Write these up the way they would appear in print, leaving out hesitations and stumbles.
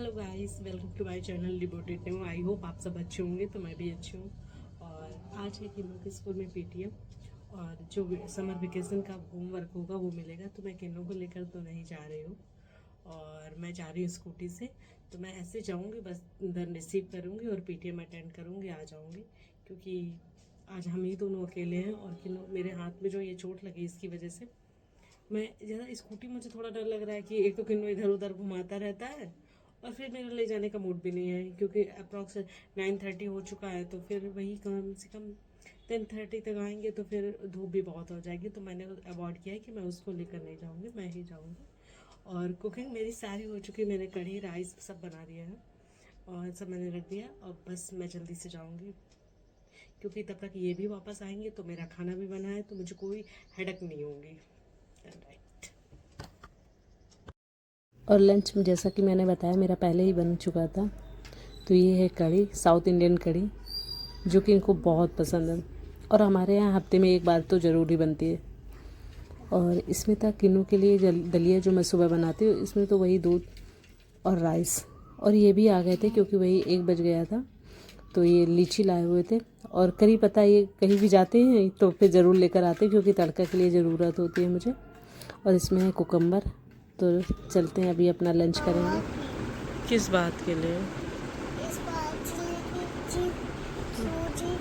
Hello guys, welcome to my channel devoted new. I hope आप सब अच्छे होंगे, तो मैं भी अच्छी हूँ। और आज है किन्नू के स्कूल में पीटीएम, और जो समर वेकेशन का होमवर्क होगा वो मिलेगा। तो मैं किन्नू को लेकर तो नहीं जा रही हूँ, और मैं जा रही हूँ स्कूटी से। तो मैं ऐसे जाऊँगी, बस इधर रिसीव करूँगी और पीटीएम अटेंड करूँगी, आ जाऊँगी। क्योंकि आज हम ही दोनों अकेले हैं, और किन्नू मेरे हाथ में जो ये चोट लगी इसकी वजह से मैं ज़्यादा स्कूटी, मुझे थोड़ा डर लग रहा है कि एक तो किन्नू इधर उधर घुमाता रहता है, और फिर मेरा ले जाने का मूड भी नहीं है। क्योंकि अप्रॉक्स 9:30 हो चुका है, तो फिर वही कम से कम 10:30 तक आएंगे, तो फिर धूप भी बहुत हो जाएगी। तो मैंने अवॉइड किया है कि मैं उसको लेकर नहीं जाऊँगी, मैं ही जाऊँगी। और कुकिंग मेरी सारी हो चुकी है, मैंने कढ़ी राइस सब बना दिया है और सब मैंने रख दिया। अब बस मैं जल्दी से जाऊँगी, क्योंकि तब तक ये भी वापस आएंगे तो मेरा खाना भी बना है, तो मुझे कोई हेडक नहीं होगी। राइट। और लंच में जैसा कि मैंने बताया मेरा पहले ही बन चुका था। तो ये है कढ़ी, साउथ इंडियन कढ़ी, जो कि इनको बहुत पसंद है और हमारे यहाँ हफ्ते में एक बार तो ज़रूर ही बनती है। और इसमें था किन्नू के लिए दलिया, जो मैं सुबह बनाती हूँ। इसमें तो वही दूध और राइस। और ये भी आ गए थे क्योंकि वही 1 बज गया था, तो ये लीची लाए हुए थे। और करी पता, ये कहीं भी जाते हैं तो फिर ज़रूर लेकर आते हैं, क्योंकि तड़का के लिए ज़रूरत होती है मुझे। और इसमें है कुकम्बर। तो चलते हैं, अभी अपना लंच करेंगे। किस बात के लिए? इस बात के लिए कि सूजी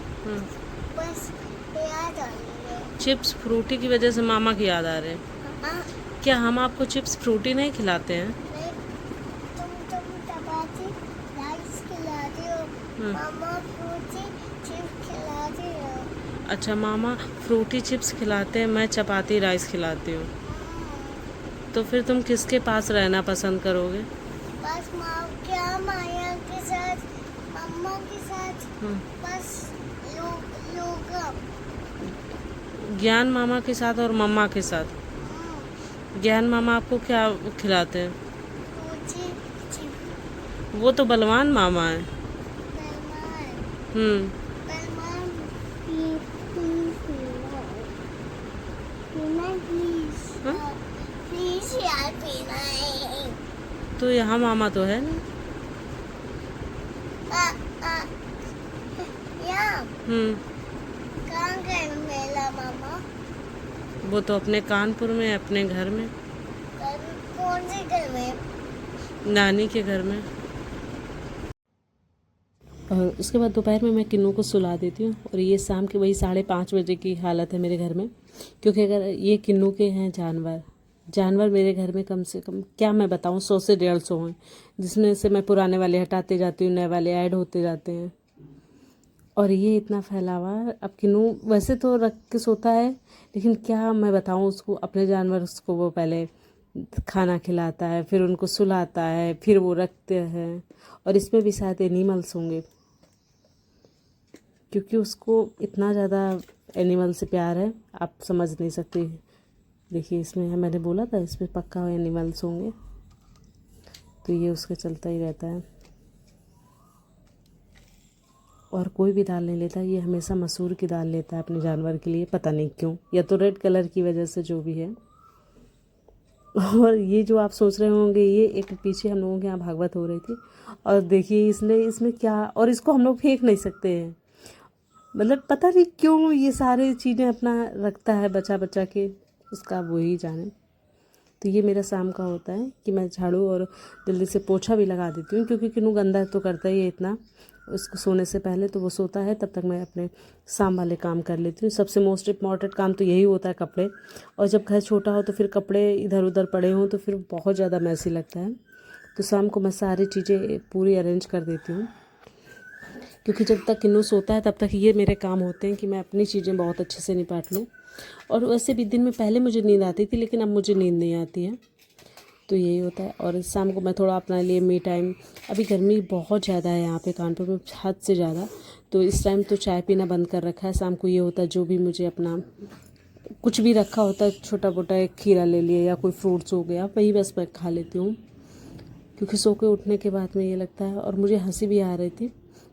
बस याद आ रही है। चिप्स फ्रूटी की वजह से मामा की याद आ रहे हैं। हाँ, क्या हम आपको चिप्स फ्रूटी नहीं खिलाते हैं? नहीं, तुम चपाती राइस खिलाती हो, मामा फ्रूटी चिप्स खिलाती हो। अच्छा, मामा फ्रूटी चिप्स खिलाते हैं, मैं चपाती राइस खिलाती हूँ। तो फिर तुम किसके पास रहना पसंद करोगे? बस माँ क्या माया के साथ, मम्मा के साथ, बस लोग ज्ञान मामा के साथ और मम्मा के साथ। ज्ञान मामा आपको क्या खिलाते हैं? फ्रूटी चिप्स वो तो बलवान मामा है। मेहमान हम्म। मेहमान प्लीज हाँ? प्लीज यार पीना है। तो यहाँ मामा तो है नहीं। आ, आ, यहाँ हम्म। कहाँ गए मेला मामा? वो तो अपने कानपुर में है, अपने घर में, कौन से घर में? नानी के घर में। और उसके बाद दोपहर में मैं किन्नू को सुला देती हूँ। और ये शाम के वही 5:30 बजे की हालत है मेरे घर में। क्योंकि अगर ये किन्नू के हैं जानवर मेरे घर में कम से कम, क्या मैं बताऊँ, 100 से 150 हैं, जिसमें से मैं पुराने वाले हटाते जाती हूँ, नए वाले ऐड होते जाते हैं। और ये इतना फैला हुआ है। अब किन्नू वैसे तो रख के सोता है, लेकिन क्या मैं बताऊँ उसको, अपने जानवर उसको वो पहले खाना खिलाता है, फिर उनको सुलाता है, फिर वो रखते हैं। और इसमें भी शायद एनिमल्स होंगे, क्योंकि उसको इतना ज़्यादा एनिमल से प्यार है, आप समझ नहीं सकते। देखिए इसमें है, मैंने बोला था इसमें पक्का एनिमल्स होंगे। तो ये उसका चलता ही रहता है। और कोई भी दाल नहीं लेता, ये हमेशा मसूर की दाल लेता है अपने जानवर के लिए, पता नहीं क्यों, या तो रेड कलर की वजह से, जो भी है। और ये जो आप सोच रहे होंगे, ये एक पीछे हम लोगों के यहाँ भागवत हो रही थी, और देखिए इसने इसमें क्या, और इसको हम लोग फेंक नहीं सकते हैं, मतलब पता नहीं क्यों ये सारे चीज़ें अपना रखता है बचा बचा के, उसका वही जाने। तो ये मेरा शाम का होता है कि मैं झाड़ू और जल्दी से पोछा भी लगा देती हूँ, क्योंकि किन्नू गंदा तो करता ही है इतना। उसको सोने से पहले तो वो सोता है, तब तक मैं अपने शाम वाले काम कर लेती हूँ। सबसे मोस्ट इम्पॉर्टेंट काम तो यही होता है, कपड़े। और जब घर छोटा हो तो फिर कपड़े इधर उधर पड़े हों तो फिर बहुत ज़्यादा मैसी लगता है। तो शाम को मैं सारी चीज़ें पूरी अरेंज कर देती हूँ, क्योंकि जब तक किन्नू सोता है तब तक ये मेरे काम होते हैं कि मैं अपनी चीज़ें बहुत अच्छे से निपट लूँ। और वैसे भी दिन में पहले मुझे नींद आती थी, लेकिन अब मुझे नींद नहीं आती है। तो यही होता है। और शाम को मैं थोड़ा अपने लिए मी टाइम, अभी गर्मी बहुत ज़्यादा है यहाँ पे कानपुर में, हद से ज़्यादा। तो इस टाइम तो चाय पीना बंद कर रखा है। शाम को ये होता है, जो भी मुझे अपना कुछ भी रखा होता है, छोटा मोटा एक खीरा ले लिया या कोई फ्रूट्स हो गया, वही बस मैं खा लेती हूँ। क्योंकि सो के उठने के बाद में ये लगता है, और मुझे हंसी भी आ रही थी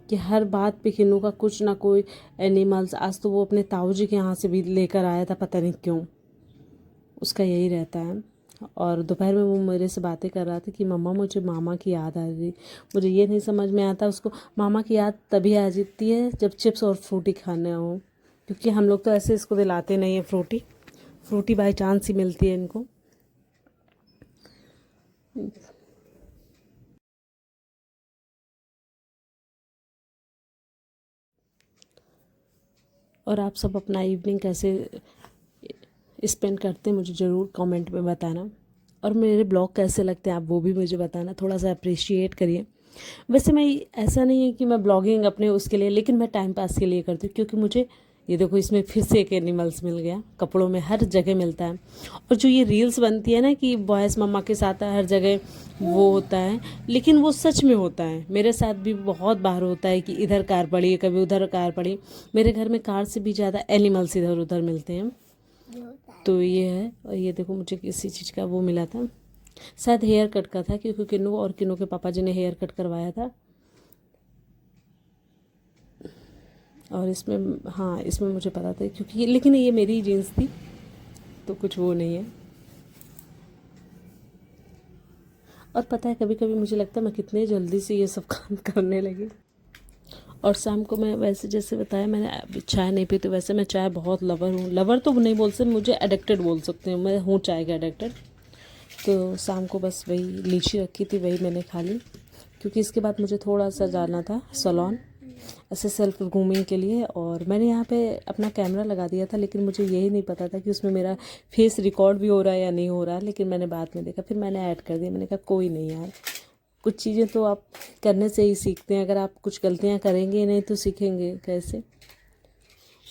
कि हर बात पे किन्नू का कुछ ना कोई एनिमल्स। आज तो वो अपने ताऊ जी के यहाँ से भी लेकर आया था, पता नहीं क्यों, उसका यही रहता है। और दोपहर में वो मेरे से बातें कर रहा था कि मम्मा मुझे मामा की याद आ रही। मुझे ये नहीं समझ में आता उसको मामा की याद तभी आ जाती है जब चिप्स और फ्रूटी खाने हो, क्योंकि हम लोग तो ऐसे इसको दिलाते नहीं हैं फ्रूटी। फ्रूटी बाई चांस ही मिलती है इनको। और आप सब अपना इवनिंग कैसे स्पेंड करते हैं मुझे ज़रूर कमेंट में बताना। और मेरे ब्लॉग कैसे लगते हैं आप वो भी मुझे बताना, थोड़ा सा अप्रिशिएट करिए। वैसे मैं ऐसा नहीं है कि मैं ब्लॉगिंग अपने उसके लिए, लेकिन मैं टाइम पास के लिए करती हूँ, क्योंकि मुझे ये देखो इसमें फिर से एक एनिमल्स मिल गया। कपड़ों में हर जगह मिलता है। और जो ये रील्स बनती है ना कि बॉयज़ मम्मा के साथ हर जगह वो होता है, लेकिन वो सच में होता है। मेरे साथ भी बहुत बार होता है कि इधर कार पड़ी, कभी उधर कार पड़ी। मेरे घर में कार से भी ज़्यादा एनिमल्स इधर उधर मिलते हैं। तो ये है। और ये देखो मुझे किसी चीज़ का वो मिला था, शायद हेयर कट का था, क्योंकि किन्नू और किन्नू के पापा जी ने हेयर कट करवाया था। और इसमें हाँ इसमें मुझे पता था, क्योंकि लेकिन ये मेरी जीन्स थी तो कुछ वो नहीं है। और पता है कभी कभी मुझे लगता है मैं कितने जल्दी से ये सब काम करने लगी। और शाम को मैं वैसे जैसे बताया मैंने अभी चाय नहीं पी, तो वैसे मैं चाय बहुत लवर हूँ। लवर तो नहीं बोल सकते, मुझे एडिक्टेड बोल सकते हैं। मैं हूँ चाय का एडिक्टेड। तो शाम को बस वही लीची रखी थी वही मैंने खा ली, क्योंकि इसके बाद मुझे थोड़ा सा जाना था सैलून ऐसे सेल्फ ग्रूमिंग के लिए। और मैंने यहाँ पे अपना कैमरा लगा दिया था, लेकिन मुझे यही नहीं पता था कि उसमें मेरा फेस रिकॉर्ड भी हो रहा है या नहीं हो रहा। लेकिन मैंने बाद में देखा, फिर मैंने ऐड कर दिया। मैंने कहा कोई नहीं यार, कुछ चीज़ें तो आप करने से ही सीखते हैं। अगर आप कुछ गलतियाँ करेंगे नहीं तो सीखेंगे कैसे।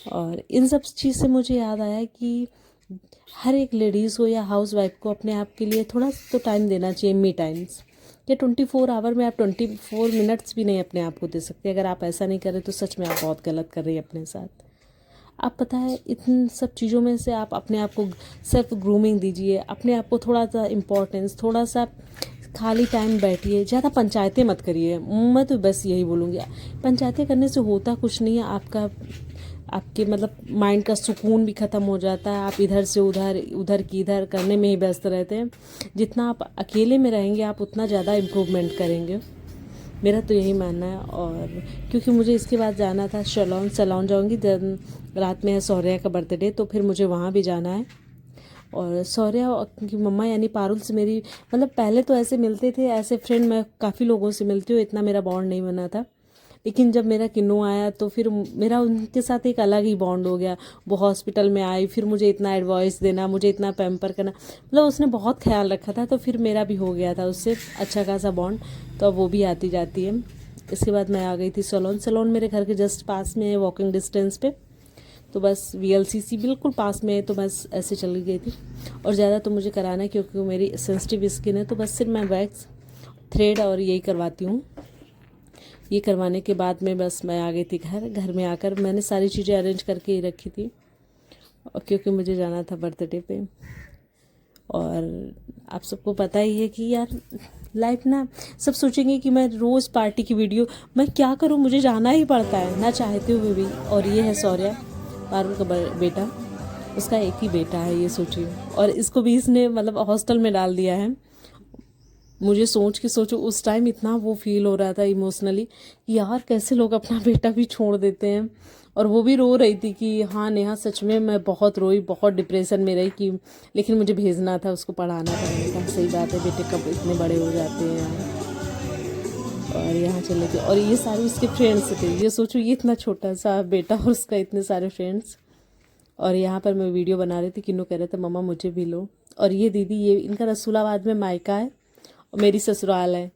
और इन सब चीज़ से मुझे याद आया कि हर एक लेडीज़ को या हाउस वाइफ को अपने आप के लिए थोड़ा तो टाइम देना चाहिए, मी टाइम्स। या 24 आवर में आप 24 मिनट्स भी नहीं अपने आप को दे सकते। अगर आप ऐसा नहीं करें तो सच में आप बहुत गलत कर रही हैं अपने साथ। आप पता है इन सब चीज़ों में से आप अपने आप को सेल्फ ग्रूमिंग दीजिए, अपने आप को थोड़ा सा इम्पोर्टेंस, थोड़ा सा खाली टाइम बैठिए। ज़्यादा पंचायतें मत करिए। मैं तो बस यही बोलूँगी, पंचायतें करने से होता कुछ नहीं है। आपके मतलब माइंड का सुकून भी ख़त्म हो जाता है। आप इधर से उधर, उधर की इधर करने में ही व्यस्त रहते हैं। जितना आप अकेले में रहेंगे आप उतना ज़्यादा इम्प्रूवमेंट करेंगे, मेरा तो यही मानना है। और क्योंकि मुझे इसके बाद जाना था सैलून जाऊँगी। रात में है सौर्या का बर्थडे, तो फिर मुझे वहाँ भी जाना है। और सौर्या की मम्मा यानी पारुल से मेरी मतलब पहले तो ऐसे मिलते थे, ऐसे फ्रेंड मैं काफ़ी लोगों से मिलती हूँ, इतना मेरा बॉन्ड नहीं बना था। लेकिन जब मेरा किन्नू आया तो फिर मेरा उनके साथ एक अलग ही बॉन्ड हो गया। वो हॉस्पिटल में आई, फिर मुझे इतना एडवाइस देना, मुझे इतना पैम्पर करना, मतलब उसने बहुत ख्याल रखा था। तो फिर मेरा भी हो गया था उससे अच्छा खासा बॉन्ड। तो अब वो भी आती जाती है। इसके बाद मैं आ गई थी सैलून मेरे घर के जस्ट पास में है, वॉकिंग डिस्टेंस पे। तो बस VLCC बिल्कुल पास में है, तो बस ऐसे चली गई थी। और ज़्यादा तो मुझे कराना है क्योंकि मेरी सेंसिटिव स्किन है, तो बस सिर्फ मैं वैक्स, थ्रेड और यही करवाती हूँ। ये करवाने के बाद में बस मैं आ गई थी घर में आकर मैंने सारी चीज़ें अरेंज करके ही रखी थी, और क्योंकि मुझे जाना था बर्थडे पे। और आप सबको पता ही है कि यार लाइफ ना, सब सोचेंगे कि मैं रोज़ पार्टी की वीडियो, मैं क्या करूँ, मुझे जाना ही पड़ता है ना चाहते हुए भी। और ये है सौर्या, पारुल का बेटा, उसका एक ही बेटा है, ये सोचिए। और इसको भी इसने मतलब हॉस्टल में डाल दिया है। मुझे सोचो उस टाइम इतना वो फील हो रहा था इमोशनली कि यार कैसे लोग अपना बेटा भी छोड़ देते हैं। और वो भी रो रही थी कि हाँ नेहा सच में मैं बहुत रोई, बहुत डिप्रेशन में रही कि, लेकिन मुझे भेजना था, उसको पढ़ाना था। मैंने कहा सही बात है, बेटे कब इतने बड़े हो जाते हैं यार। और यहाँ चले गए, और ये सारे उसके फ्रेंड्स थे। ये सोचो ये इतना छोटा सा बेटा और उसका इतने सारे फ्रेंड्स। और यहाँ पर मैं वीडियो बना रही थी, किन्नू कह रहे थे मम्मा मुझे भी लो। और ये दीदी, ये इनका रसूलाबाद में मायका है और मेरी ससुराल है।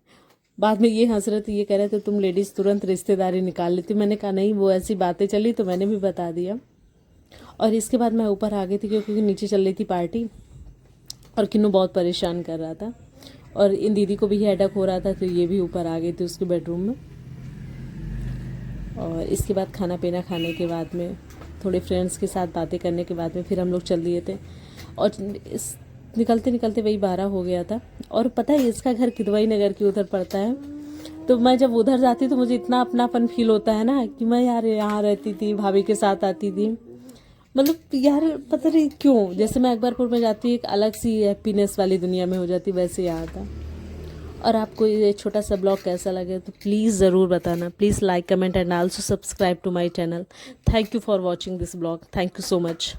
बाद में ये हंस रहे थे, ये कह रहे थे तुम लेडीज़ तुरंत रिश्तेदारी निकाल लेती। मैंने कहा नहीं, वो ऐसी बातें चली तो मैंने भी बता दिया। और इसके बाद मैं ऊपर आ गई थी क्योंकि नीचे चल रही थी पार्टी, और किन्नू बहुत परेशान कर रहा था। और इन दीदी को भी हेडेक हो रहा था, तो ये भी ऊपर आ गई थी उसके बेडरूम में। और इसके बाद खाना पीना खाने के बाद में, थोड़े फ्रेंड्स के साथ बातें करने के बाद में फिर हम लोग चल दिए थे। और निकलते निकलते वही 12 हो गया था। और पता है इसका घर किदवई नगर की उधर पड़ता है। तो मैं जब उधर जाती तो मुझे इतना अपनापन फील होता है ना कि मैं यार यहाँ रहती थी, भाभी के साथ आती थी। मतलब यार पता नहीं क्यों, जैसे मैं अकबरपुर में जाती हूँ एक अलग सी हैप्पीनेस वाली दुनिया में हो जाती, वैसे यहाँ था। और आपको ये छोटा सा ब्लॉग कैसा लगे तो प्लीज़ ज़रूर बताना। Please like, comment and also subscribe to my channel. Thank you for watching this blog. Thank you so much.